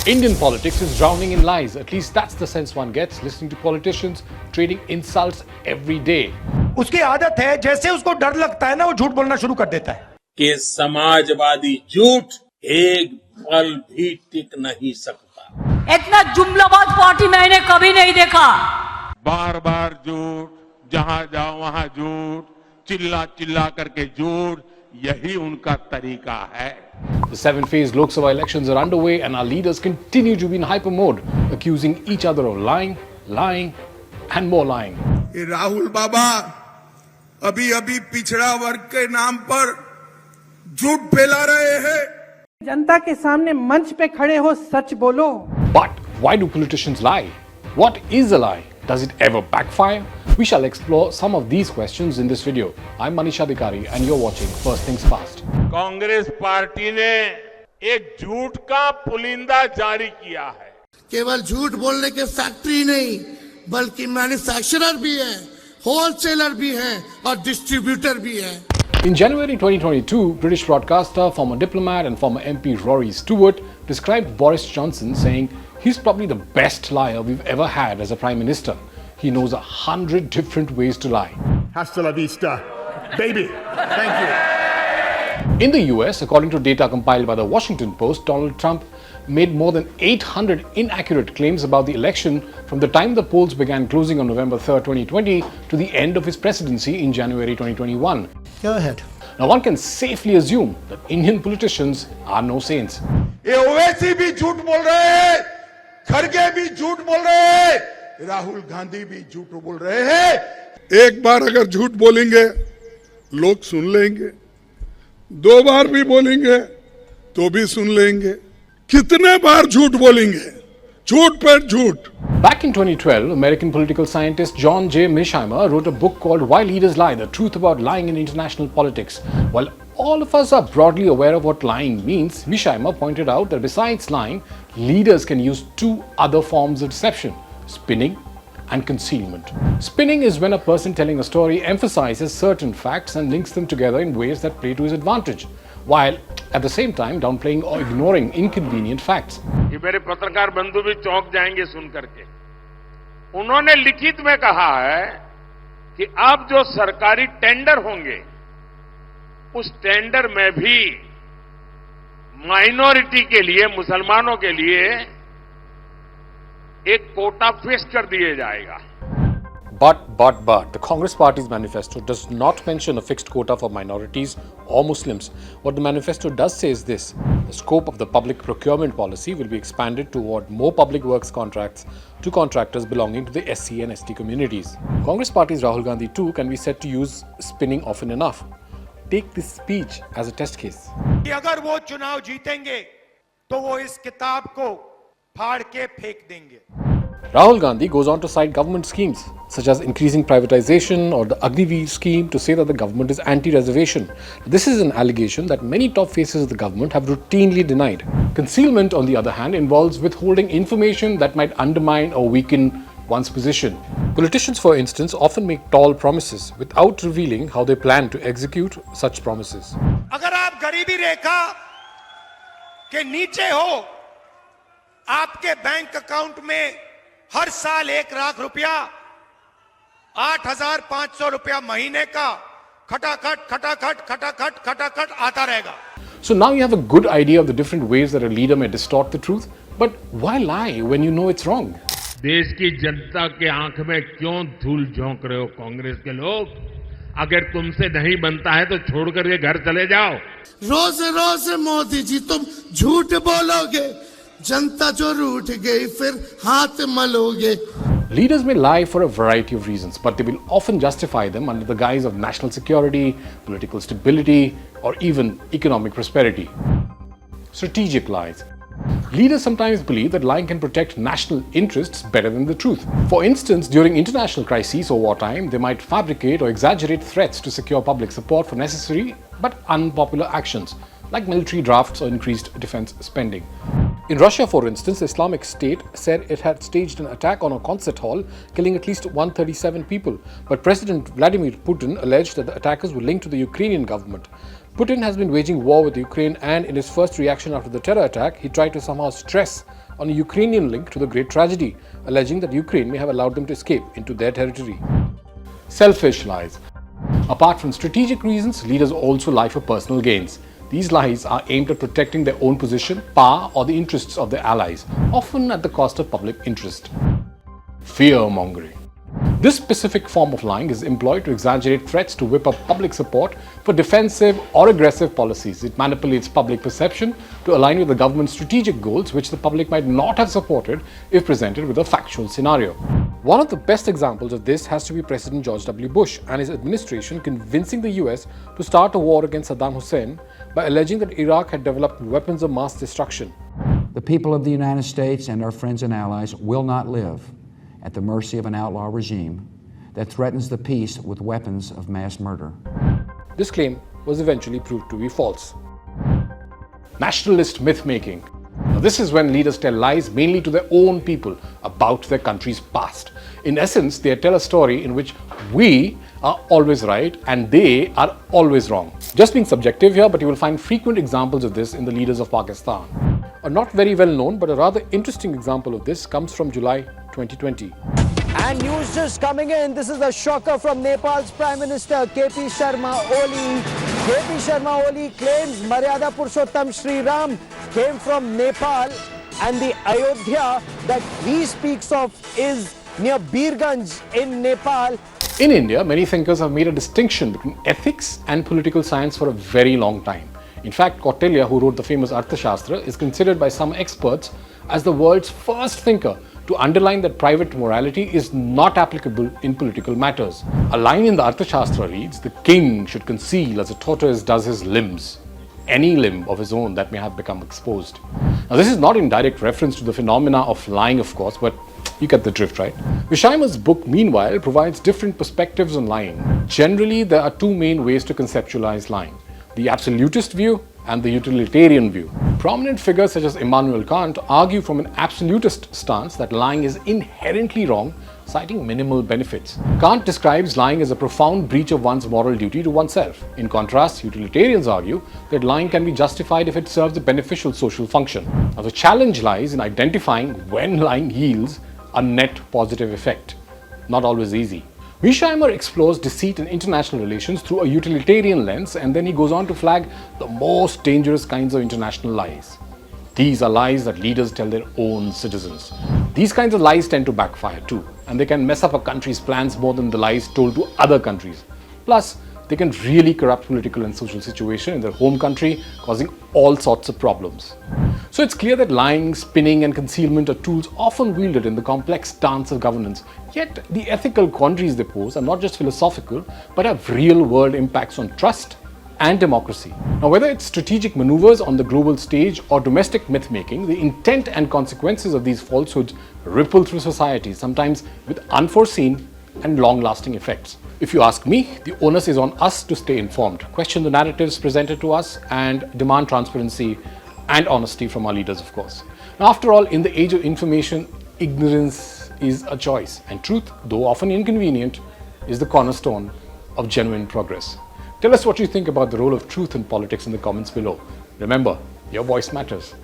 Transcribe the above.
Indian politics is drowning in lies. At least that's the sense one gets listening to politicians trading insults every day. उसकी आदत है जैसे उसको डर लगता है ना वो झूठ बोलना शुरू कर देता है कि समाजवादी झूठ एक पल भी टिक नहीं सकता। इतना जुमलाबाज पार्टी मैंने कभी नहीं देखा। बार बार झूठ, जहां जाओ वहां झूठ, चिल्ला चिल्ला करके झूठ, यही उनका तरीका है। The seven-phase Lok Sabha elections are underway and our leaders continue to be in hyper mode, accusing each other of lying, lying and more lying. ये राहुल बाबा अभी पिछड़ा वर्ग के नाम पर झूठ फैला रहे हैं। जनता के सामने मंच पे खड़े हो सच बोलो। But why do politicians lie? What is a lie? Does it ever backfire? We shall explore some of these questions in this video. I'm Manish Adhikari and you're watching First Things Fast. Congress party ने एक झूठ का पुलिंदा जारी किया है। केवल झूठ बोलने के फैक्ट्री नहीं बल्कि मैन्युफैक्चरर भी है, होलसेलर भी है और डिस्ट्रीब्यूटर भी है। In January 2022, British broadcaster, former diplomat and former MP Rory Stewart described Boris Johnson saying he's probably the best liar we've ever had as a Prime Minister. He knows 100 different ways to lie. Hasta la vista, baby. Thank you. In the US, according to data compiled by the Washington Post, Donald Trump made more than 800 inaccurate claims about the election from the time the polls began closing on November 3rd, 2020 to the end of his presidency in January 2021. Go ahead. Now one can safely assume that Indian politicians are no saints. ये ओवैसी भी झूठ बोल रहे हैं, खड़गे भी झूठ बोल रहे हैं, राहुल गांधी भी झूठ बोल रहे हैं। एक बार अगर झूठ बोलेंगे लोग सुन लेंगे, दो बार भी बोलेंगे तो भी सुन लेंगे, कितने बार झूठ बोलेंगे, झूठ पर झूठ। Back in 2012, American political scientist John J. Mearsheimer wrote a book called Why Leaders Lie: The Truth About Lying in International Politics. While all of us are broadly aware of what lying means, Mearsheimer pointed out that besides lying, leaders can use two other forms of deception: spinning and concealment. Spinning is when a person telling a story emphasizes certain facts and links them together in ways that play to his advantage, while at the same time downplaying or ignoring inconvenient facts. ये मेरे पत्रकार बंधु भी चौंक जाएंगे सुन करके। उन्होंने लिखित में कहा है कि अब जो सरकारी टेंडर होंगे उस टेंडर में भी माइनॉरिटी के लिए, मुसलमानों के लिए एक कोटा फिक्स कर दिया जाएगा। But the Congress Party's manifesto does not mention a fixed quota for minorities or Muslims. What the manifesto does say is this: the scope of the public procurement policy will be expanded toward more public works contracts to contractors belonging to the SC and ST communities. Congress Party's Rahul Gandhi too can be said to use spinning often enough. Take this speech as a test case. कि अगर वो चुनाव जीतेंगे तो वो इस किताब को फाड़ के फेंक देंगे। Rahul Gandhi goes on to cite government schemes such as increasing privatization or the Agniveer scheme to say that the government is anti-reservation. This is an allegation that many top faces of the government have routinely denied. Concealment, on the other hand, involves withholding information that might undermine or weaken one's position. Politicians, for instance, often make tall promises without revealing how they plan to execute such promises. अगर आप गरीबी रेखा के नीचे हो, आपके bank account में हर साल 1 लाख रुपया, 8,500 रुपया महीने का खटाखट आता रहेगा। So now you have a good idea of the different ways that a leader may distort the truth. But why lie when you know it's wrong? देश की जनता के आंख में क्यों धूल झोंक रहे हो कांग्रेस के लोग? अगर तुमसे नहीं बनता है तो छोड़ करके घर चले जाओ। रोज रोज मोदी जी तुम झूठ बोलोगे, जनता जो रूठ गई फिर हाथ मलोगे। Leaders may lie for a variety of reasons, but they will often justify them under the guise of national security, political stability, or even economic prosperity. Strategic lies. Leaders sometimes believe that lying can protect national interests better than the truth. For instance, during international crises or wartime, they might fabricate or exaggerate threats to secure public support for necessary but unpopular actions, like military drafts or increased defense spending. In Russia, for instance, the Islamic State said it had staged an attack on a concert hall, killing at least 137 people. But President Vladimir Putin alleged that the attackers were linked to the Ukrainian government. Putin has been waging war with Ukraine, and in his first reaction after the terror attack, he tried to somehow stress on a Ukrainian link to the Great Tragedy, alleging that Ukraine may have allowed them to escape into their territory. Selfish lies. Apart from strategic reasons, leaders also lie for personal gains. These lies are aimed at protecting their own position, power, or the interests of their allies, often at the cost of public interest. Fear-mongering. This specific form of lying is employed to exaggerate threats to whip up public support for defensive or aggressive policies. It manipulates public perception to align with the government's strategic goals, which the public might not have supported if presented with a factual scenario. One of the best examples of this has to be President George W. Bush and his administration convincing the US to start a war against Saddam Hussein by alleging that Iraq had developed weapons of mass destruction. The people of the United States and our friends and allies will not live at the mercy of an outlaw regime that threatens the peace with weapons of mass murder. This claim was eventually proved to be false. Nationalist myth-making. Now, this is when leaders tell lies mainly to their own people about their country's past. In essence, they tell a story in which we are always right and they are always wrong. Just being subjective here, but you will find frequent examples of this in the leaders of Pakistan. A not very well known but a rather interesting example of this comes from July 2020. And news just coming in. This is a shocker from Nepal's Prime Minister KP Sharma Oli. KP Sharma Oli claims Maryada Purushottam Sri Ram came from Nepal, and the Ayodhya that he speaks of is near Birganj in Nepal. In India, many thinkers have made a distinction between ethics and political science for a very long time. In fact, Kautilya, who wrote the famous Arthashastra, is considered by some experts as the world's first thinker to underline that private morality is not applicable in political matters. A line in the Arthashastra reads, "The king should conceal as a tortoise does his limbs, any limb of his own that may have become exposed." Now, this is not in direct reference to the phenomena of lying, of course, but you get the drift, right? Vishaima's book, meanwhile, provides different perspectives on lying. Generally, there are two main ways to conceptualize lying: the absolutist view and the utilitarian view. Prominent figures such as Immanuel Kant argue from an absolutist stance that lying is inherently wrong, citing minimal benefits. Kant describes lying as a profound breach of one's moral duty to oneself. In contrast, utilitarians argue that lying can be justified if it serves a beneficial social function. Now, the challenge lies in identifying when lying yields a net positive effect. Not always easy. Vishaimer explores deceit in international relations through a utilitarian lens, and then he goes on to flag the most dangerous kinds of international lies. These are lies that leaders tell their own citizens. These kinds of lies tend to backfire too, and they can mess up a country's plans more than the lies told to other countries. Plus, they can really corrupt political and social situation in their home country, causing all sorts of problems. So it's clear that lying, spinning, and concealment are tools often wielded in the complex dance of governance. Yet, the ethical quandaries they pose are not just philosophical, but have real-world impacts on trust and democracy. Now, whether it's strategic maneuvers on the global stage or domestic myth-making, the intent and consequences of these falsehoods ripple through society, sometimes with unforeseen and long-lasting effects. If you ask me, the onus is on us to stay informed, question the narratives presented to us, and demand transparency and honesty from our leaders, of course. Now, after all, in the age of information, ignorance is a choice, and truth, though often inconvenient, is the cornerstone of genuine progress. Tell us what you think about the role of truth in politics in the comments below. Remember, your voice matters.